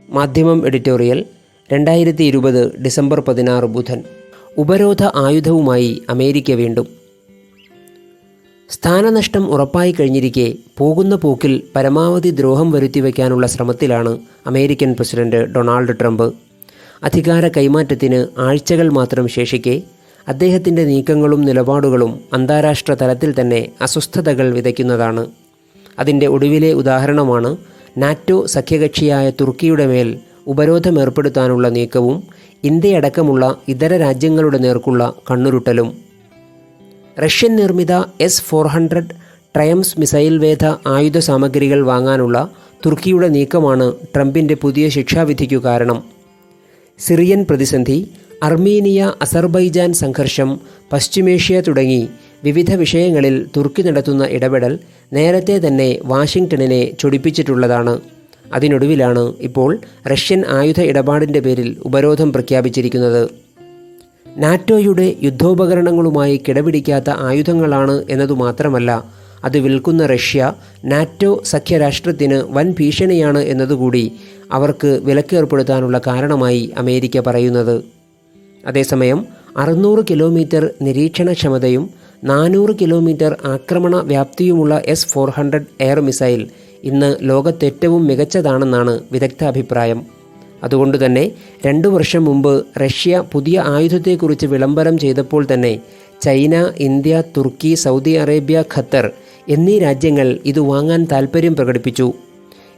മാധ്യമം editorial 2020 December 16 ബുധൻ. ഉപരോധ ആയുധവുമായി അമേരിക്ക വീണ്ടും. സ്ഥാനനഷ്ടം ഉറപ്പായി കഴിഞ്ഞിരിക്കെ പോകുന്ന പോക്കിൽ പരമാവധി ദ്രോഹം വരുത്തിവെക്കാനുള്ള ശ്രമത്തിലാണ് അമേരിക്കൻ പ്രസിഡന്റ് ഡൊണാൾഡ് ട്രംപ്. അധികാര കൈമാറ്റത്തിന് ആഴ്ചകൾ മാത്രം ശേഷിക്കെ അദ്ദേഹത്തിൻ്റെ നീക്കങ്ങളും നിലപാടുകളും അന്താരാഷ്ട്ര തലത്തിൽ തന്നെ അസ്വസ്ഥതകൾ വിതയ്ക്കുന്നതാണ്. അതിൻ്റെ ഒടുവിലെ ഉദാഹരണമാണ് നാറ്റോ സഖ്യകക്ഷിയായ തുർക്കിയുടെ മേൽ ഉപരോധമേർപ്പെടുത്താനുള്ള നീക്കവും ഇന്ത്യയടക്കമുള്ള ഇതര രാജ്യങ്ങളുടെ നേർക്കുള്ള കണ്ണുരുട്ടലും. റഷ്യൻ നിർമ്മിത S-400 ട്രയംസ് മിസൈൽ വേധ ആയുധ സാമഗ്രികൾ വാങ്ങാനുള്ള തുർക്കിയുടെ നീക്കമാണ് ട്രംപിൻ്റെ പുതിയ ശിക്ഷാവിധിക്കു കാരണം. സിറിയൻ പ്രതിസന്ധി, അർമീനിയ അസർബൈജാൻ സംഘർഷം, പശ്ചിമേഷ്യ തുടങ്ങി വിവിധ വിഷയങ്ങളിൽ തുർക്കി നടത്തുന്ന ഇടപെടൽ നേരത്തെ തന്നെ വാഷിംഗ്ടണിനെ ചൊടിപ്പിച്ചിട്ടുള്ളതാണ്. അതിനൊടുവിലാണ് ഇപ്പോൾ റഷ്യൻ ആയുധ ഇടപാടിൻ്റെ പേരിൽ ഉപരോധം പ്രഖ്യാപിച്ചിരിക്കുന്നത്. നാറ്റോയുടെ യുദ്ധോപകരണങ്ങളുമായി കിടപിടിക്കാത്ത ആയുധങ്ങളാണ് എന്നതുമാത്രമല്ല, അത് വിൽക്കുന്ന റഷ്യ നാറ്റോ സഖ്യരാഷ്ട്രത്തിന് വൻ ഭീഷണിയാണ് എന്നതുകൂടി അവർക്ക് വിലക്കേർപ്പെടുത്താനുള്ള കാരണമായി അമേരിക്ക പറയുന്നത്. അതേസമയം 600 കിലോമീറ്റർ നിരീക്ഷണക്ഷമതയും 400 കിലോമീറ്റർ ആക്രമണ വ്യാപ്തിയുമുള്ള S-400 എയർ മിസൈൽ ഇന്ന് ലോകത്തേറ്റവും മികച്ചതാണെന്നാണ് വിദഗ്ധ അഭിപ്രായം. അതുകൊണ്ടുതന്നെ 2 വർഷം മുമ്പ് റഷ്യ പുതിയ ആയുധത്തെക്കുറിച്ച് വിളംബരം ചെയ്തപ്പോൾ തന്നെ ചൈന, ഇന്ത്യ, തുർക്കി, സൗദി അറേബ്യ, ഖത്തർ എന്നീ രാജ്യങ്ങൾ ഇത് വാങ്ങാൻ താൽപ്പര്യം പ്രകടിപ്പിച്ചു.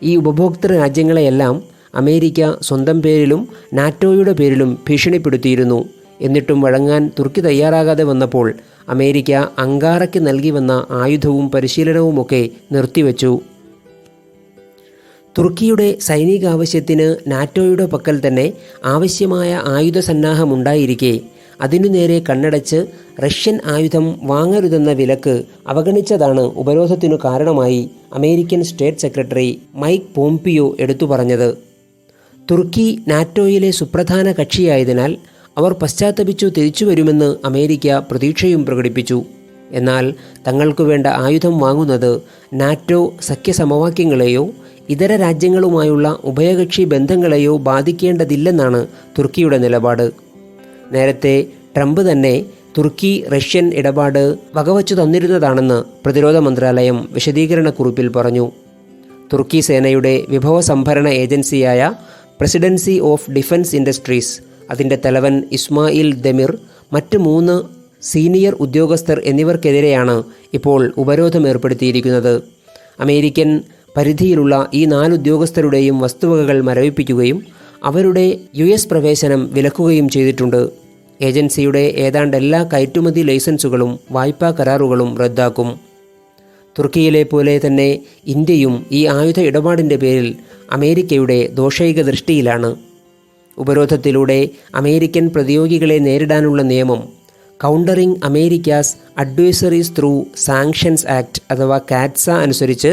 ഈ ഉപഭോക്തൃ രാജ്യങ്ങളെയെല്ലാം അമേരിക്ക സ്വന്തം പേരിലും നാറ്റോയുടെ പേരിലും ഭീഷണിപ്പെടുത്തിയിരുന്നു. എന്നിട്ടും വഴങ്ങാൻ തുർക്കി തയ്യാറാകാതെ വന്നപ്പോൾ അമേരിക്ക അങ്കാറയ്ക്ക് നൽകി വന്ന ആയുധവും പരിശീലനവുമൊക്കെ നിർത്തിവെച്ചു. തുർക്കിയുടെ സൈനികാവശ്യത്തിന് നാറ്റോയുടെ പക്കൽ തന്നെ ആവശ്യമായ ആയുധസന്നാഹമുണ്ടായിരിക്കെ അതിനു നേരെ കണ്ണടച്ച് റഷ്യൻ ആയുധം വാങ്ങരുതെന്ന വിലക്ക് അവഗണിച്ചതാണ് ഉപരോധത്തിനു കാരണമായി American state secretary Mike Pompeo എടുത്തു പറഞ്ഞത്. തുർക്കി നാറ്റോയിലെ സുപ്രധാന കക്ഷിയായതിനാൽ അവർ പശ്ചാത്തപിച്ചു തിരിച്ചു വരുമെന്ന് അമേരിക്ക പ്രതീക്ഷയും പ്രകടിപ്പിച്ചു. എന്നാൽ തങ്ങൾക്കു വേണ്ട ആയുധം വാങ്ങുന്നത് നാറ്റോ സഖ്യസമവാക്യങ്ങളെയോ ഇതര രാജ്യങ്ങളുമായുള്ള ഉഭയകക്ഷി ബന്ധങ്ങളെയോ ബാധിക്കേണ്ടതില്ലെന്നാണ് തുർക്കിയുടെ നിലപാട്. നേരത്തെ ട്രംപ് തന്നെ തുർക്കി റഷ്യൻ ഇടപാട് വകവച്ചു തന്നിരുന്നതാണെന്ന് പ്രതിരോധ മന്ത്രാലയം വിശദീകരണക്കുറിപ്പിൽ പറഞ്ഞു. തുർക്കി സേനയുടെ വിഭവ സംഭരണ ഏജൻസിയായ പ്രസിഡൻസി ഓഫ് ഡിഫൻസ് ഇൻഡസ്ട്രീസ്, അതിൻ്റെ തലവൻ ഇസ്മായിൽ ദെമിർ, മറ്റ് 3 സീനിയർ ഉദ്യോഗസ്ഥർ എന്നിവർക്കെതിരെയാണ് ഇപ്പോൾ ഉപരോധം ഏർപ്പെടുത്തിയിരിക്കുന്നത്. അമേരിക്കൻ പരിധിയിലുള്ള ഈ 4 ഉദ്യോഗസ്ഥരുടെയും വസ്തുവകകൾ മരവിപ്പിക്കുകയും അവരുടെ US പ്രവേശനം വിലക്കുകയും ചെയ്തിട്ടുണ്ട്. ഏജൻസിയുടെ ഏതാണ്ട് എല്ലാ കയറ്റുമതി ലൈസൻസുകളും വായ്പാ കരാറുകളും റദ്ദാക്കും. തുർക്കിയിലെ പോലെ തന്നെ ഇന്ത്യയും ഈ ആയുധ ഇടപാടിൻ്റെ പേരിൽ അമേരിക്കയുടെ ദോഷൈക ദൃഷ്ടിയിലാണ്. ഉപരോധത്തിലൂടെ അമേരിക്കൻ പ്രതിയോഗികളെ നേരിടാനുള്ള നിയമം countering Americas advisories through sanctions act അഥവാ കാറ്റ്സ അനുസരിച്ച്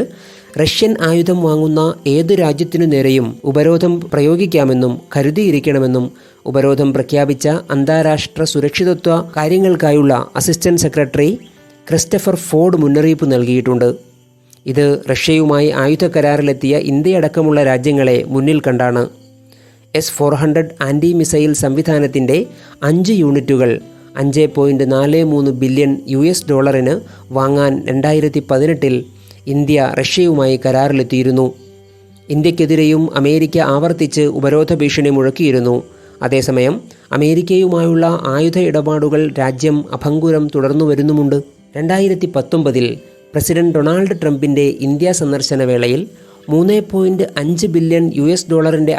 റഷ്യൻ ആയുധം വാങ്ങുന്ന ഏതു രാജ്യത്തിനു നേരെയും ഉപരോധം പ്രയോഗിക്കാമെന്നും കരുതിയിരിക്കണമെന്നും ഉപരോധം പ്രഖ്യാപിച്ച അന്താരാഷ്ട്ര സുരക്ഷിതത്വ കാര്യങ്ങൾക്കായുള്ള അസിസ്റ്റന്റ് സെക്രട്ടറി ക്രിസ്റ്റഫർ ഫോർഡ് മുന്നറിയിപ്പ് നൽകിയിട്ടുണ്ട്. ഇത് റഷ്യയുമായി ആയുധ കരാറിലെത്തിയ ഇന്ത്യയടക്കമുള്ള രാജ്യങ്ങളെ മുന്നിൽ കണ്ടാണ്. S-400 ആൻറ്റി മിസൈൽ സംവിധാനത്തിൻ്റെ 5 യൂണിറ്റുകൾ $5.43 ബില്യൺ വാങ്ങാൻ 2018 ഇന്ത്യ റഷ്യയുമായി കരാറിലെത്തിയിരുന്നു. ഇന്ത്യക്കെതിരെയും അമേരിക്ക ആവർത്തിച്ച് ഉപരോധ ഭീഷണി മുഴക്കിയിരുന്നു. അതേസമയം അമേരിക്കയുമായുള്ള ആയുധ ഇടപാടുകൾ രാജ്യം അഭംഗുരം തുടർന്നു വരുന്നുമുണ്ട്. 2019 പ്രസിഡന്റ് ഡൊണാൾഡ് ട്രംപിൻ്റെ ഇന്ത്യ സന്ദർശന വേളയിൽ $3.5 ബില്യൺ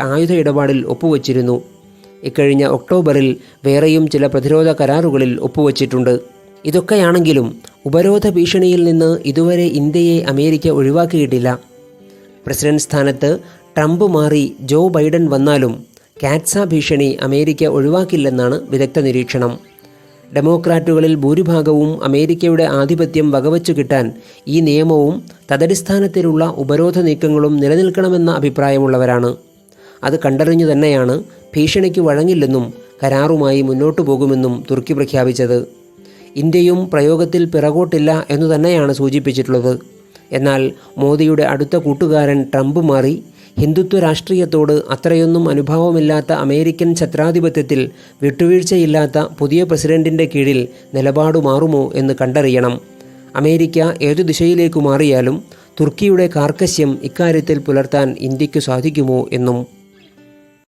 ആയുധ ഇടപാടിൽ ഒപ്പുവച്ചിരുന്നു. ഇക്കഴിഞ്ഞ ഒക്ടോബറിൽ വേറെയും ചില പ്രതിരോധ കരാറുകളിൽ ഒപ്പുവച്ചിട്ടുണ്ട്. ഇതൊക്കെയാണെങ്കിലും ഉപരോധ ഭീഷണിയിൽ നിന്ന് ഇതുവരെ ഇന്ത്യയെ അമേരിക്ക ഒഴിവാക്കിയിട്ടില്ല. പ്രസിഡന്റ് സ്ഥാനത്ത് ട്രംപ് മാറി ജോ ബൈഡൻ വന്നാലും കാറ്റ്സ ഭീഷണി അമേരിക്ക ഒഴിവാക്കില്ലെന്നാണ് വിദഗ്ധ നിരീക്ഷണം. ഡെമോക്രാറ്റുകളിൽ ഭൂരിഭാഗവും അമേരിക്കയുടെ ആധിപത്യം വകവച്ചു കിട്ടാൻ ഈ നിയമവും തദടിസ്ഥാനത്തിലുള്ള ഉപരോധ നീക്കങ്ങളും നിലനിൽക്കണമെന്ന അഭിപ്രായമുള്ളവരാണ്. അത് കണ്ടറിഞ്ഞു തന്നെയാണ് ഭീഷണിക്ക് വഴങ്ങില്ലെന്നും കരാറുമായി മുന്നോട്ടു പോകുമെന്നും തുർക്കി പ്രഖ്യാപിച്ചത്. ഇന്ത്യയും പ്രയോഗത്തിൽ പിറകോട്ടില്ല എന്നു തന്നെയാണ് സൂചിപ്പിച്ചിട്ടുള്ളത്. എന്നാൽ മോദിയുടെ അടുത്ത കൂട്ടുകാരൻ ട്രംപ് മാറി ഹിന്ദുത്വ രാഷ്ട്രീയത്തോട് അത്രയൊന്നും അനുഭാവമില്ലാത്ത അമേരിക്കൻ ഛത്രാധിപത്യത്തിൽ വിട്ടുവീഴ്ചയില്ലാത്ത പുതിയ പ്രസിഡന്റിൻ്റെ കീഴിൽ നിലപാട് മാറുമോ എന്ന് കണ്ടറിയണം. അമേരിക്ക ഏതു ദിശയിലേക്കു മാറിയാലും തുർക്കിയുടെ കാർക്കശ്യം ഇക്കാര്യത്തിൽ പുലർത്താൻ ഇന്ത്യക്കു സാധിക്കുമോ എന്നും